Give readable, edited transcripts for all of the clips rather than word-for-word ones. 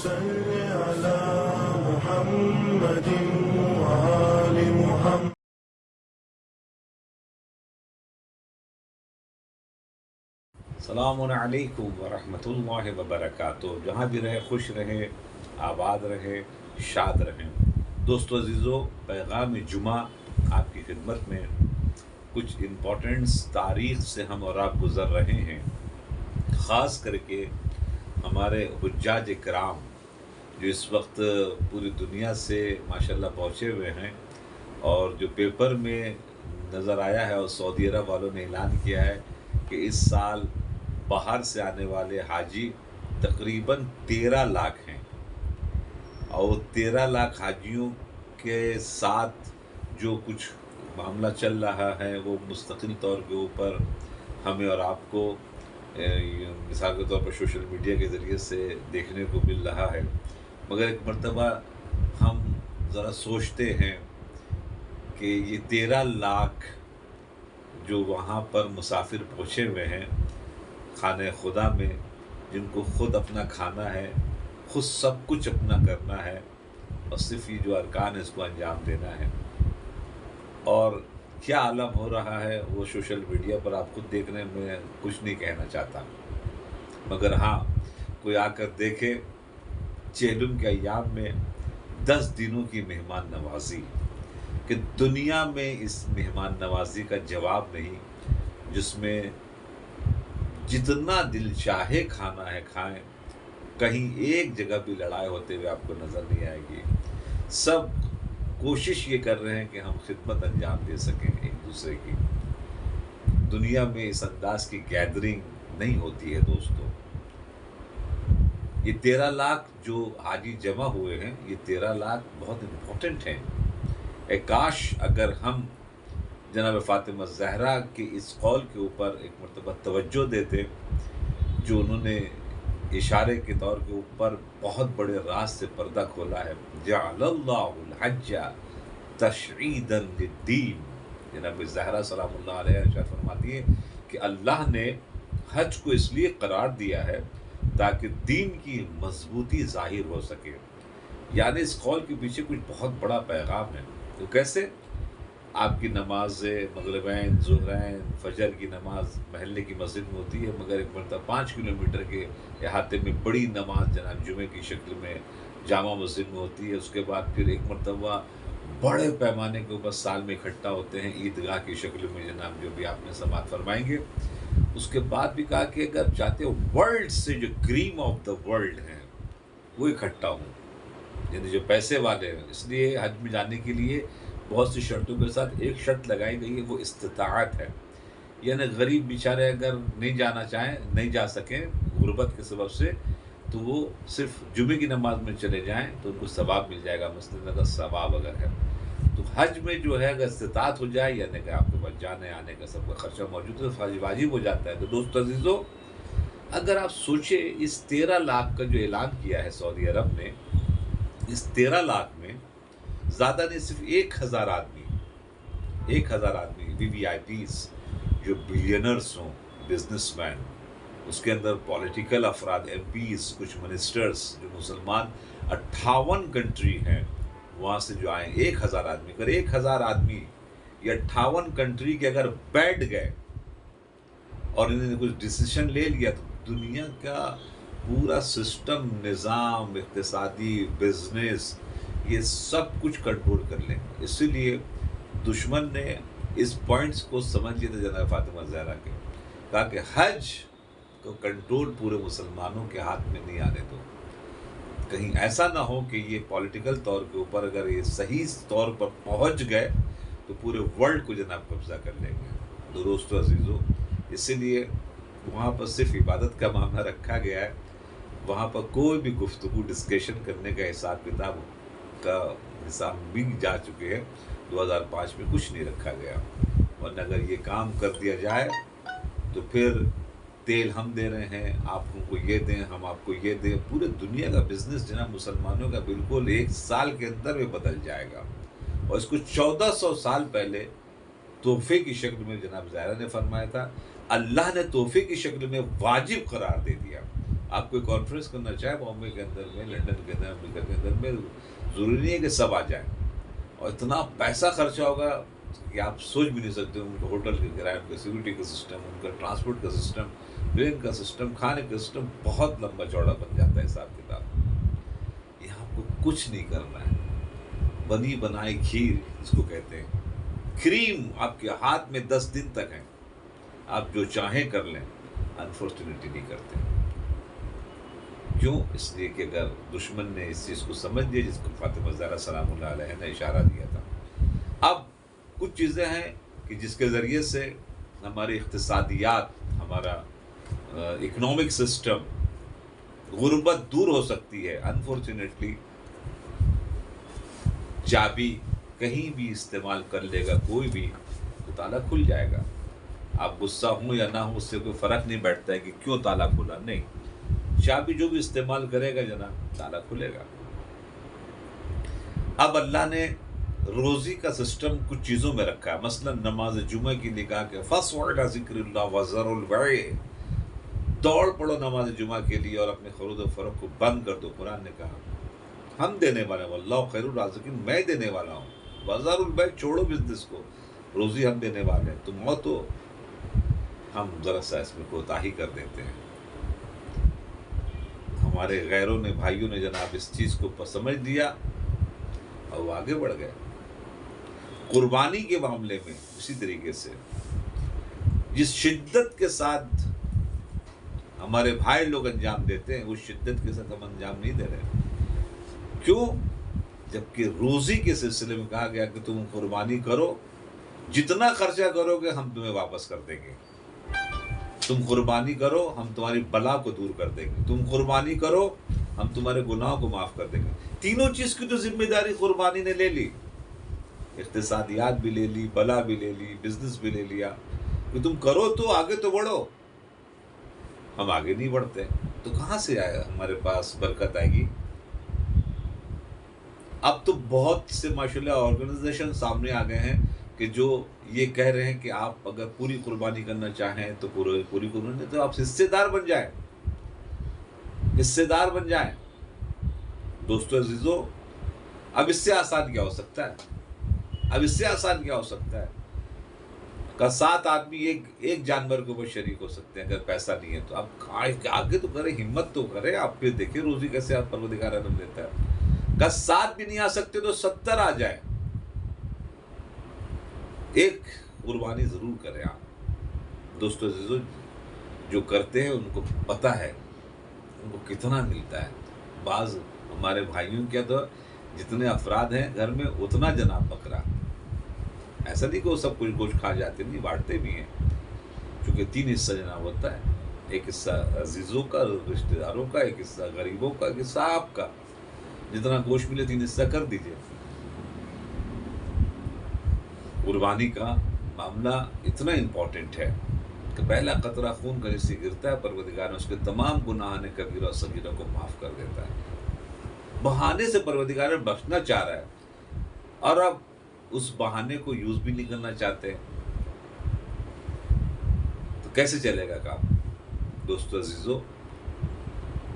صل على محمد وآل محمد. السلام علیکم ورحمۃ اللہ وبرکاتہ. جہاں بھی رہے خوش رہیں، آباد رہیں، شاد رہیں. دوستو عزیزو، پیغام جمعہ آپ کی خدمت میں. کچھ امپورٹنٹس تاریخ سے ہم اور آپ گزر رہے ہیں، خاص کر کے ہمارے حجاج کرام جو اس وقت پوری دنیا سے ماشاءاللہ پہنچے ہوئے ہیں، اور جو پیپر میں نظر آیا ہے اور سعودی عرب والوں نے اعلان کیا ہے کہ اس سال باہر سے آنے والے حاجی تقریباً 13 لاکھ ہیں، اور 13 لاکھ حاجیوں کے ساتھ جو کچھ معاملہ چل رہا ہے وہ مستقل طور کے اوپر ہمیں اور آپ کو مثال کے طور پر سوشل میڈیا کے ذریعے سے دیکھنے کو مل رہا ہے. مگر ایک مرتبہ ہم ذرا سوچتے ہیں کہ یہ 13 لاکھ جو وہاں پر مسافر پہنچے ہوئے ہیں خانہ خدا میں، جن کو خود اپنا کھانا ہے، خود سب کچھ اپنا کرنا ہے، اور صرف یہ جو ارکان ہے اس کو انجام دینا ہے، اور کیا عالم ہو رہا ہے وہ سوشل میڈیا پر آپ خود دیکھ رہے ہیں. میں کچھ نہیں کہنا چاہتا، مگر ہاں کوئی آ کر دیکھے چہلم کے ایام میں 10 دنوں کی مہمان نوازی، کہ دنیا میں اس مہمان نوازی کا جواب نہیں جس میں جتنا دل چاہے کھانا ہے کھائیں، کہیں ایک جگہ بھی لڑائی ہوتے ہوئے آپ کو نظر نہیں آئے گی. سب کوشش یہ کر رہے ہیں کہ ہم خدمت انجام دے سکیں ایک دوسرے کی. دنیا میں اس انداز کی گیدرنگ نہیں ہوتی ہے دوستو. یہ 13 لاکھ جو حاجی جمع ہوئے ہیں، یہ 13 لاکھ بہت امپورٹنٹ ہیں. کاش اگر ہم جناب فاطمہ زہرا کے اس قول کے اوپر ایک مرتبہ توجہ دیتے جو انہوں نے اشارے کے طور کے اوپر بہت بڑے راز سے پردہ کھولا ہے. جعل اللہ الحج تشعیدا للدین. جناب زہرا سلام اللہ علیہ ارشاد فرماتی ہے کہ اللہ نے حج کو اس لیے قرار دیا ہے تاکہ دین کی مضبوطی ظاہر ہو سکے. یعنی اس قول کے پیچھے کچھ بہت بڑا پیغام ہے. تو کیسے آپ کی نماز مغربین، ظہرین، فجر کی نماز محلے کی مسجد میں ہوتی ہے، مگر ایک مرتبہ 5 کلومیٹر کے احاطے میں بڑی نماز جناب جمعے کی شکل میں جامع مسجد میں ہوتی ہے. اس کے بعد پھر ایک مرتبہ بڑے پیمانے کے اوپر سال میں اکٹھا ہوتے ہیں عیدگاہ کی شکل میں، جناب جو بھی آپ نے سماعت فرمائیں گے. اس کے بعد بھی کہا کہ اگر چاہتے ہو ورلڈ سے جو کریم آف دا ورلڈ ہیں وہ اکٹھا ہوں، یعنی جو پیسے والے ہیں. اس لیے حج میں جانے کے لیے بہت سی شرطوں کے ساتھ ایک شرط لگائی گئی ہے، وہ استطاعت ہے. یعنی غریب بیچارے اگر نہیں جانا چاہیں، نہیں جا سکیں غربت کے سبب سے، تو وہ صرف جمعے کی نماز میں چلے جائیں تو ان کو ثواب مل جائے گا، مسجد کا ثواب اگر ہے. تو حج میں جو ہے اگر استطاعت ہو جائے، یعنی کہ آپ کے پاس جانے آنے کا سب کا خرچہ موجود ہے، تو واجب ہو جاتا ہے. تو دوست عزیزو، اگر آپ سوچیں اس 13 لاکھ کا جو اعلان کیا ہے سعودی عرب نے، اس 13 لاکھ میں زیادہ نہیں، صرف 1000 آدمی، 1000 آدمی وی وی آئی پیز جو بلینرز ہوں، بزنس مین، اس کے اندر پولیٹیکل افراد، ایم پیز، کچھ منسٹرز جو مسلمان 58 کنٹری ہیں وہاں سے جو آئیں. 1000 آدمی، اگر 1000 آدمی یا 58 کنٹری کے اگر بیٹھ گئے اور انہوں نے کچھ ڈیسیشن لے لیا تو دنیا کا پورا سسٹم، نظام، اقتصادی، بزنس، یہ سب کچھ کنٹرول کر لیں. اسی لیے دشمن نے اس پوائنٹس کو سمجھ لیا تھا جناب فاطمہ زہرا کے، کہا کہ حج کو کنٹرول پورے مسلمانوں کے ہاتھ میں نہیں آنے دو. کہیں ایسا نہ ہو کہ یہ پولیٹیکل طور کے اوپر اگر یہ صحیح طور پر پہنچ گئے تو پورے ورلڈ کو جناب قبضہ کر لیں گے. تو دوستو عزیزو، اسی لیے وہاں پر صرف عبادت کا معاملہ رکھا گیا ہے. وہاں پر کوئی بھی گفتگو، ڈسکشن کرنے کا حساب کتاب کا حساب بھی جا چکے ہیں. 2005 میں کچھ نہیں رکھا گیا، ورنہ اگر یہ کام کر دیا جائے تو پھر تیل ہم دے رہے ہیں، آپ کو یہ دیں، ہم آپ کو یہ دیں. پورے دنیا کا بزنس جناب مسلمانوں کا بالکل 1 سال کے اندر میں بدل جائے گا. اور اس کو 1400 سال پہلے تحفے کی شکل میں جناب زہرا نے فرمایا تھا، اللہ نے تحفے کی شکل میں واجب قرار دے دیا. آپ کوئی کانفرنس کرنا چاہے بامبے کے اندر میں، لنڈن کے اندر، امریکہ کے اندر میں، ضروری نہیں ہے کہ سب آ جائیں، اور اتنا پیسہ خرچہ ہوگا کہ آپ سوچ بھی نہیں سکتے. ان کے ہوٹل کے کرایہ، ان کے سیکورٹی کا سسٹم، ان کا ٹرانسپورٹ کا سسٹم، ٹرین کا سسٹم، کھانے کا سسٹم بہت لمبا چوڑا بن جاتا ہے حساب کتاب. یہاں آپ کو کچھ نہیں کرنا ہے، بنی بنائی کھیر اس کو کہتے ہیں، کریم آپ کے ہاتھ میں 10 دن تک ہے، آپ جو چاہیں کر لیں. انفارچونیٹلی نہیں کرتے. کیوں؟ اس لیے کہ اگر دشمن نے اس چیز کو سمجھ لیا جس کو فاطمہ زہرا سلام اللہ علیہ نے اشارہ دیا تھا. اب کچھ چیزیں ہیں کہ جس کے ذریعے سے ہماری اقتصادیات، ہمارا اکنامک سسٹم، غربت دور ہو سکتی ہے. انفارچونیٹلی چابی کہیں بھی استعمال کر لے گا کوئی بھی تو تالا کھل جائے گا. آپ غصہ ہوں یا نہ ہوں اس سے کوئی فرق نہیں بیٹھتا ہے کہ کیوں تالا کھلا، نہیں، چابی جو بھی استعمال کرے گا جناب تالا کھلے گا. اب اللہ نے روزی کا سسٹم کچھ چیزوں میں رکھا ہے. مثلا نماز جمعہ کی نکاح کے فَاسْعُوا إِلَىٰ ذِكْرِ اللَّهِ وَذَرُوا الْبَيْعَ، دوڑ پڑو نماز جمعہ کے لیے اور اپنے خرید و فروخت کو بند کر دو. قرآن نے کہا ہم دینے والے ہیں، واللہ خیر الرازقین، میں دینے والا ہوں. وَذَرُوا الْبَيْعَ، چھوڑو بزنس کو، روزی ہم دینے والے ہیں. تم ہو تو ہم ذرا سا اس میں کوتاہی کر دیتے ہیں. ہمارے غیروں نے، بھائیوں نے جناب اس چیز کو سمجھ لیا اور وہ آگے بڑھ گئے. قربانی کے معاملے میں اسی طریقے سے جس شدت کے ساتھ ہمارے بھائی لوگ انجام دیتے ہیں اس شدت کے ساتھ ہم انجام نہیں دے رہے. کیوں؟ جبکہ روزی کے سلسلے میں کہا گیا کہ تم قربانی کرو، جتنا خرچہ کرو گے ہم تمہیں واپس کر دیں گے. تم قربانی کرو ہم تمہاری بلا کو دور کر دیں گے. تم قربانی کرو ہم تمہارے گناہوں کو معاف کر دیں گے. تینوں چیز کی تو ذمہ داری قربانی نے لے لی. اقتصادیات بھی لے لی، بلا بھی لے لی، بزنس بھی لے لیا کہ تم کرو تو آگے تو بڑھو. ہم آگے نہیں بڑھتے تو کہاں سے آئے ہمارے پاس برکت آئے گی؟ اب تو بہت سے ماشاءاللہ آرگنائزیشن سامنے آ گئے ہیں کہ جو یہ کہہ رہے ہیں کہ آپ اگر پوری قربانی کرنا چاہیں تو پوری قربانی، تو آپ حصے دار بن جائیں، حصے دار بن جائیں. دوستو عزیزو، اب اس سے آسان کیا ہو سکتا ہے؟ اب اس سے آسان کیا ہو سکتا ہے؟ کہ 7 آدمی ایک جانور کے اوپر شریک ہو سکتے ہیں اگر پیسہ نہیں ہے تو. آپ آگے تو کریں، ہمت تو کریں. آپ پھر دیکھیں روزی کیسے آپ پروردگار عالم دیتا ہے. کہ 7 بھی نہیں آ سکتے تو 70 آ جائیں. ایک قربانی ضرور کریں آپ. دوستو عزیزو، جو کرتے ہیں ان کو پتہ ہے ان کو کتنا ملتا ہے. بعض ہمارے بھائیوں کیا تو جتنے افراد ہیں گھر میں اتنا جناب بکرا. ایسا نہیں کہ وہ سب کچھ گوشت کھا جاتے، نہیں، بانٹتے بھی ہیں. چونکہ 3 حصہ جناب ہوتا ہے، ایک حصہ عزیزوں کا، رشتہ داروں کا، ایک حصہ غریبوں کا، ایک حصہ آپ کا. جتنا گوشت ملے 3 حصہ کر دیجئے. قربانی کا معاملہ اتنا امپورٹنٹ ہے کہ پہلا قطرہ خون کا جس سے گرتا ہے پروردگار نے اس کے تمام گناہان کبیرہ اور صغیرہ کو معاف کر دیتا ہے. بہانے سے پروردگار نے بخشنا چاہ رہا ہے اور اب اس بہانے کو یوز بھی نہیں کرنا چاہتے تو کیسے چلے گا کام؟ دوستو عزیزو،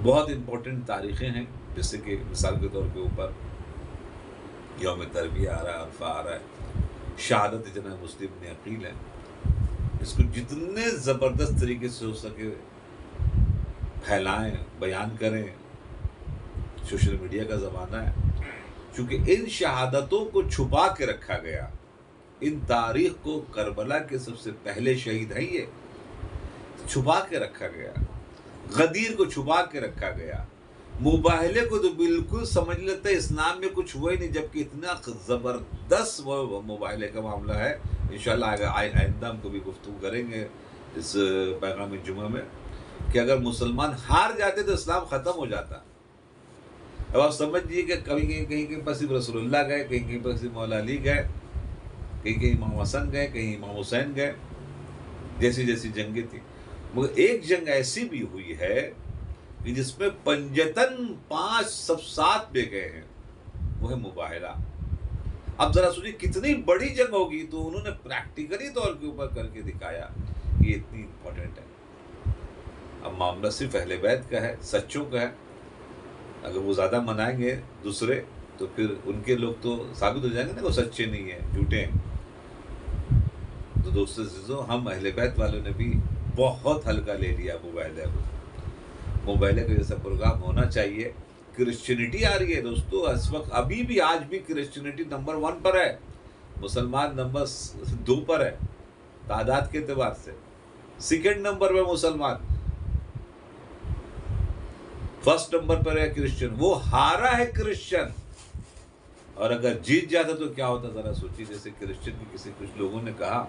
بہت امپورٹنٹ تاریخیں ہیں، جیسے کہ مثال کے طور کے اوپر یوم تربیہ آ رہا ہے، عرفہ آ رہا ہے، شہادت جناب مسلم بن عقیل ہے. اس کو جتنے زبردست طریقے سے ہو سکے پھیلائیں، بیان کریں. سوشل میڈیا کا زمانہ ہے، چونکہ ان شہادتوں کو چھپا کے رکھا گیا. ان تاریخ کو کربلا کے سب سے پہلے شہید ہیں، یہ چھپا کے رکھا گیا. غدیر کو چھپا کے رکھا گیا. مباہلے کو تو بالکل سمجھ لیتا ہے اسلام میں کچھ ہوا ہی نہیں، جبکہ اتنا زبردست وہ مباہلے کا معاملہ ہے. انشاءاللہ آئندہ ہم کو بھی گفتگو کریں گے اس پیغام جمعہ میں کہ اگر مسلمان ہار جاتے تو اسلام ختم ہو جاتا. اب آپ سمجھیے کہ کہیں پر صرف رسول اللہ گئے، کہیں پر صرف مولا علی گئے، کہیں امام حسن گئے، کہیں امام حسین گئے، جیسی جیسی جنگیں تھیں. مگر ایک جنگ ایسی بھی ہوئی ہے کہ جس میں پنجتن 5 سب 7 پہ گئے ہیں، وہ ہے مباہلہ. اب ذرا سوچیے کتنی بڑی جنگ ہوگی، تو انہوں نے پریکٹیکلی طور کے اوپر کر کے دکھایا کہ یہ اتنی امپورٹنٹ ہے. اب معاملہ صرف اہل بیت کا ہے، سچوں کا ہے. اگر وہ زیادہ منائیں گے دوسرے تو پھر ان کے لوگ تو ثابت ہو جائیں گے نا وہ سچے نہیں ہیں، جھوٹے ہیں. تو دوستو عزیزو، ہم اہل بیت والوں نے بھی بہت ہلکا لے لیا مباہلے کو. مباہلے کا جیسا پروگرام ہونا چاہیے. کرسچینٹی آ رہی ہے دوستو اس وقت، ابھی بھی آج بھی کرسچینٹی نمبر 1 پر ہے، مسلمان نمبر 2 پر ہے تعداد کے اعتبار سے. سیکنڈ نمبر پہ مسلمان، فرسٹ نمبر پر ہے کرسچن. وہ ہارا ہے کرسچن، اور اگر جیت جاتا تو کیا ہوتا ذرا سوچیے. جیسے کرسچن کی کچھ لوگوں نے کہا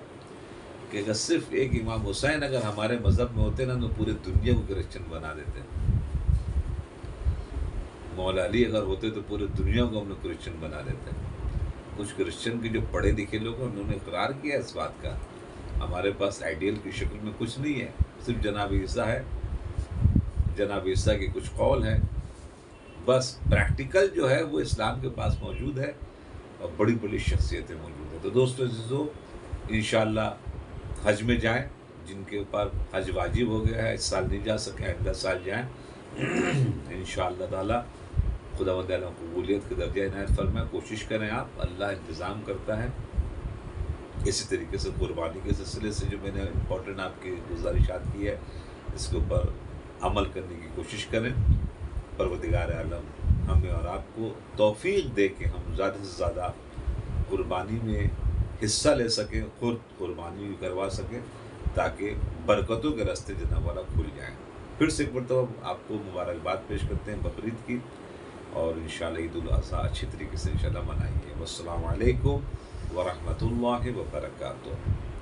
کہ اگر صرف ایک امام حسین اگر ہمارے مذہب میں ہوتے نا تو پورے دنیا کو کرسچن بنا دیتے. مولا علی اگر ہوتے تو پورے دنیا کو ہم لوگ کرسچن بنا دیتے. کچھ کرسچن کے جو پڑھے لکھے لوگ ہیں انہوں نے اقرار کیا اس بات کا، ہمارے پاس آئیڈیل کی شکل میں کچھ نہیں ہے، صرف جناب عیسیٰ ہے، جناب عیسیٰ کے کچھ قول ہیں بس. پریکٹیکل جو ہے وہ اسلام کے پاس موجود ہے اور بڑی بڑی شخصیتیں موجود ہیں. تو دوستو عزیزو، انشاءاللہ حج میں جائیں، جن کے اوپر حج واجب ہو گیا ہے، اس سال نہیں جا سکے آئندہ سال جائیں انشاءاللہ تعالی. خداوند عالم قبولیت کے درجہ عنایت فرمائے. کوشش کریں آپ، اللہ انتظام کرتا ہے. اسی طریقے سے قربانی کے سلسلے سے جو میں نے امپورٹنٹ آپ کی گزارشات کی ہے، اس کے اوپر عمل کرنے کی کوشش کریں. پروردگار عالم ہمیں اور آپ کو توفیق دے کہ ہم زیادہ سے زیادہ قربانی میں حصہ لے سکیں، خود قربانی بھی کروا سکیں، تاکہ برکتوں کے راستے جناب والا کھل جائیں. پھر سے ایک مرتبہ آپ کو مبارکباد پیش کرتے ہیں بقرعید کی، اور انشاءاللہ عید الاضحیٰ اچھی طریقے سے انشاءاللہ منائیں گے. والسلام علیکم ورحمۃ اللہ وبرکاتہ.